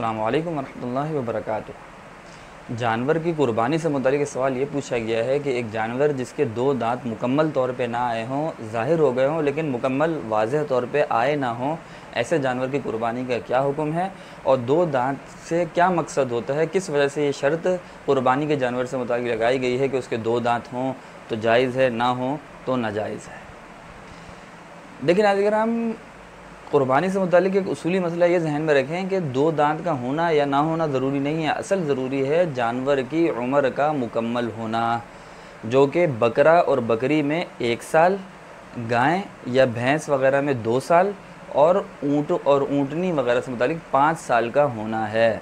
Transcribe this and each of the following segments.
अस्सलामु अलैकुम वरहमतुल्लाहि वबरकातुहू। जानवर की कुर्बानी से मुतालिक सवाल ये पूछा गया है कि एक जानवर जिसके दो दांत मुकम्मल तौर पे ना आए हों, ज़ाहिर हो गए हों लेकिन मुकम्मल वाज़ेह तौर पे आए ना हों, ऐसे जानवर की कुर्बानी का क्या हुक्म है और दो दांत से क्या मकसद होता है, किस वजह से ये शर्त कुर्बानी के जानवर से मुतालिक लगाई गई है कि उसके दो दांत हों तो जायज़ है, ना हों तो नाजायज़ है। लेकिन अगर हम कुर्बानी से मुतालिक एक उसूली मसला ये जहन में रखें कि दो दांत का होना या ना होना ज़रूरी नहीं है। असल ज़रूरी है जानवर की उम्र का मुकम्मल होना, जो कि बकरा और बकरी में 1 साल, गाय या भैंस वगैरह में 2 साल और ऊँट और ऊँटनी वगैरह से मुतालिक 5 साल का होना है।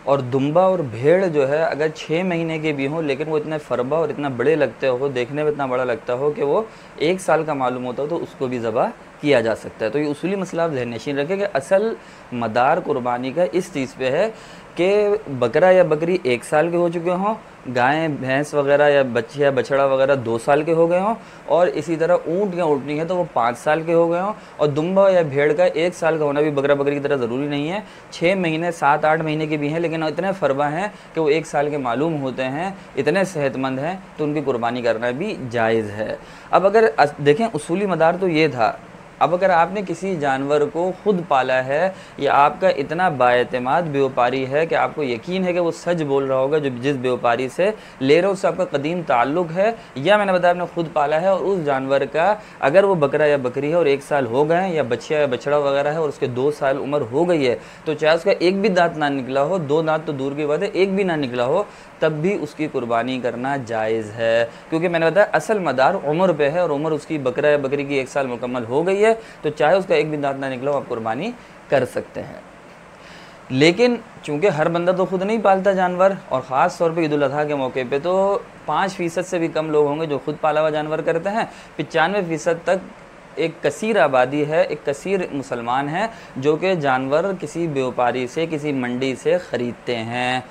और दुम्बा और भेड़ जो है अगर 6 महीने के भी हों लेकिन वो इतने फरबा और इतना बड़े लगते हो, देखने में इतना बड़ा लगता हो कि वो 1 साल का मालूम होता हो, तो उसको भी ज़बह किया जा सकता है। तो ये उसूली मसला आप ज़हन नशीन रखें कि असल मदार कुर्बानी का इस चीज़ पे है कि बकरा या बकरी 1 साल के हो चुके हों, गाय भैंस वगैरह या बच्चे या बछड़ा वगैरह 2 साल के हो गए हों, और इसी तरह ऊँट या ऊँटनी है तो वो 5 साल के हो गए हों। और दुम्बा या भेड़ का 1 साल का होना भी बकरा बकरी की तरह ज़रूरी नहीं है। 6 महीने 7-8 महीने के भी हैं लेकिन इतने फरबा हैं कि वो 1 साल के मालूम होते हैं, इतने सेहतमंद हैं, तो उनकी कुर्बानी करना भी जायज़ है। अब अगर देखें उसूली मदार तो ये था। अब अगर आपने किसी जानवर को खुद पाला है या आपका इतना बाएतमाद व्यापारी है कि आपको यकीन है कि वो सच बोल रहा होगा जो जिस व्यापारी से ले रहे हो उससे आपका कदीम ताल्लुक़ है, या मैंने बताया आपने खुद पाला है और उस जानवर का अगर वो बकरा या बकरी है और 1 साल हो गए हैं, या बच्चिया या बछड़ा वगैरह है और उसके 2 साल उम्र हो गई है, तो चाहे उसका एक भी दांत ना निकला हो, 2 दांत तो दूर की बात है, एक भी ना निकला हो, तब भी उसकी कुर्बानी करना जायज़ है। क्योंकि मैंने बताया असल मदार उम्र पे है और उम्र उसकी बकरा या बकरी की 1 साल मुकम्मल हो गई है, तो चाहे उसका एक भी दांत ना निकला हो आप कुर्बानी कर सकते हैं। लेकिन चूँकि हर बंदा तो खुद नहीं पालता जानवर, और ख़ास तौर पे ईद उल अज़हा के मौके पे तो 5% से भी कम लोग होंगे जो खुद पाला हुआ जानवर करते हैं। 95% तक एक कसीर आबादी है, एक कसीर मुसलमान है जो कि जानवर किसी व्यापारी से, किसी मंडी से ख़रीदते हैं।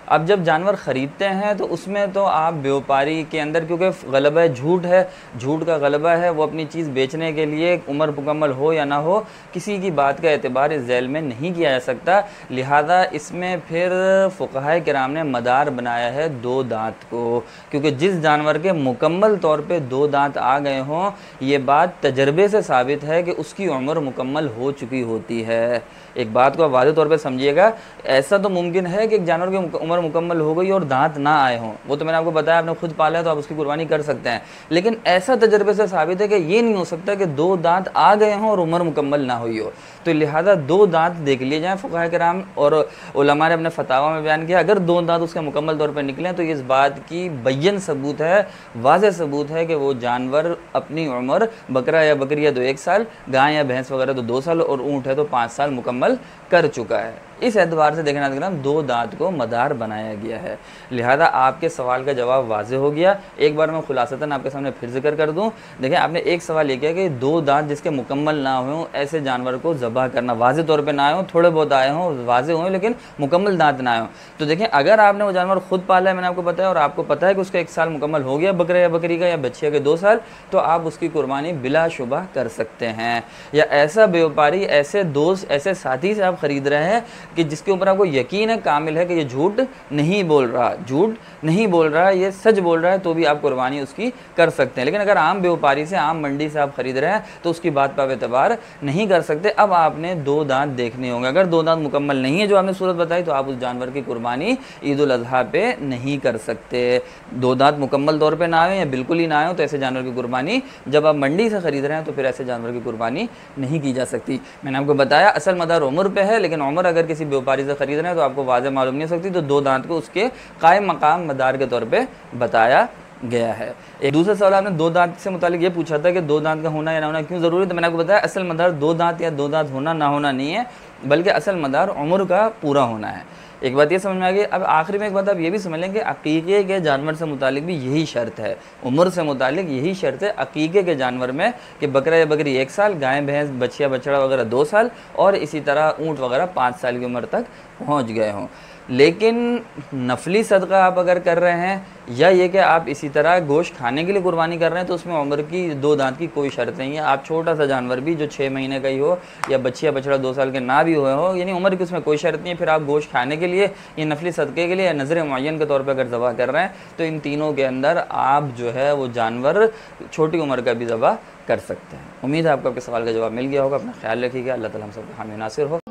अब जब जानवर ख़रीदते हैं तो उसमें तो आप व्यापारी के अंदर, क्योंकि गलबा झूठ है, झूठ का गलबा है, वो अपनी चीज़ बेचने के लिए उम्र मुकम्मल हो या ना हो किसी की बात का एतबार इस झैल में नहीं किया जा सकता। लिहाजा इसमें फिर फ़ुक़हा किराम ने मदार बनाया है 2 दांत को, क्योंकि जिस जानवर के मुकम्मल तौर पे 2 दांत आ गए हों, ये बात तजर्बे से साबित है कि उसकी उम्र मुकम्मल हो चुकी होती है। एक बात को आप वाज़ेह तौर पे समझिएगा, ऐसा तो मुमकिन है कि एक जानवर की उम्र मुकम्मल हो गई और दांत ना आए हों, वो तो मैंने आपको बताया, आपने खुद पाला है तो आप उसकी कुर्बानी कर सकते हैं। लेकिन ऐसा तजर्बे से साबित है कि ये नहीं हो सकता कि 2 दांत आ गए हों और उम्र मुकम्मल ना हुई हो। तो लिहाजा 2 दांत देख लिए जाएँ। फ़ुक़हा किराम और उलमा ने अपने फतावा में बयान किया अगर 2 दांत उसके मुकम्मल तौर पर निकलें तो इस बात की बय्यन सबूत है, वाज़ेह सबूत है कि वो जानवर अपनी उम्र बकरा या बकरी है तो 1 साल, गाय या भैंस वगैरह तो 2 साल और ऊँट है तो 5 साल मुकम्मल कर चुका है। इस एतबार से देखना ग्राम 2 दांत को मदार बनाया गया है। लिहाजा आपके सवाल का जवाब वाज़ेह हो गया। एक बार मैं खुलासतन आपके सामने फिर जिक्र कर दूं। देखिए आपने एक सवाल ये किया कि 2 दांत जिसके मुकम्मल ना हों ऐसे जानवर को ज़बह करना, वाज़ेह तौर पे ना आए हों, थोड़े बहुत आए हों, वाज़ेह हों लेकिन मुकम्मल दांत ना आए हों। तो देखें अगर आपने वो जानवर खुद पाला है, मैंने आपको बताया, और आपको पता है कि उसका 1 साल मुकम्मल हो गया बकरे या बकरी का, या बच्चिया के 2 साल, तो आप उसकी कुर्बानी बिलाशुबा कर सकते हैं। या ऐसा व्यापारी, ऐसे दोस्त, ऐसे साथी से आप ख़रीद रहे हैं कि जिसके ऊपर आपको यकीन है, कामिल है कि ये झूठ नहीं बोल रहा, झूठ नहीं बोल रहा, ये सच बोल रहा है, तो भी आप कुर्बानी उसकी कर सकते हैं। लेकिन अगर आम व्यापारी से, आम मंडी से आप ख़रीद रहे हैं तो उसकी बात पर आप एतबार नहीं कर सकते। अब आपने 2 दांत देखने होंगे। अगर 2 दांत मुकम्मल नहीं है जो आपने सूरत बताई, तो आप उस जानवर की कुर्बानी ईद उल अज़हा पे नहीं कर सकते। 2 दांत मुकम्मल तौर पर ना आए या बिल्कुल ही ना आए तो ऐसे जानवर की कुर्बानी, जब आप मंडी से ख़रीद रहे हैं तो फिर ऐसे जानवर की कुर्बानी नहीं की जा सकती। मैंने आपको बताया असल मदार उम्र पे है, लेकिन उम्र अगर किसी व्यापारी से ख़रीद रहे हैं तो आपको वाज़ेह मालूम नहीं हो सकती, तो 2 दांत को उसके कायम मकाम मदार के तौर पे बताया गया है। एक दूसरा सवाल आपने 2 दांत से मुतालिक ये पूछा था कि 2 दांत का होना या ना होना क्यों ज़रूरी है, तो मैंने आपको बताया असल मदार 2 दांत या 2 दांत होना ना होना नहीं है, बल्कि असल मदार उम्र का पूरा होना है। एक बात ये समझ में आ गई। अब आखिरी में एक बात आप ये भी समझ लें कि अकीक़े के जानवर से मुतालिक भी यही शर्त है, उम्र से मुतालिक यही शर्त है अकीक़े के जानवर में कि बकरा या बकरी 1 साल, गाय भैंस बच्चिया बछड़ा वगैरह 2 साल और इसी तरह ऊँट वगैरह 5 साल की उम्र तक पहुँच गए हों। लेकिन नफली सदका आप अगर कर रहे हैं या ये कि आप इसी तरह गोश्त खाने के लिए कुर्बानी कर रहे हैं, तो उसमें उम्र की 2 दांत की कोई शर्त नहीं है। आप छोटा सा जानवर भी जो 6 महीने का ही हो या बच्ची या बछड़ा 2 साल के ना भी हुए हो, यानी उम्र की उसमें कोई शर्त नहीं है, फिर आप गोश्त खाने के लिए या नफली सदक़े के लिए या नज़र मुअय्यन के तौर पर अगर ज़बह कर रहे हैं, तो इन तीनों के अंदर आप जो है वो जानवर छोटी उम्र का भी ज़बह कर सकते हैं। उम्मीद है आपको आपके सवाल का जवाब मिल गया होगा। अपना ख्याल रखिएगा। अल्लाह ताला हम सबको हामी नासिर हो।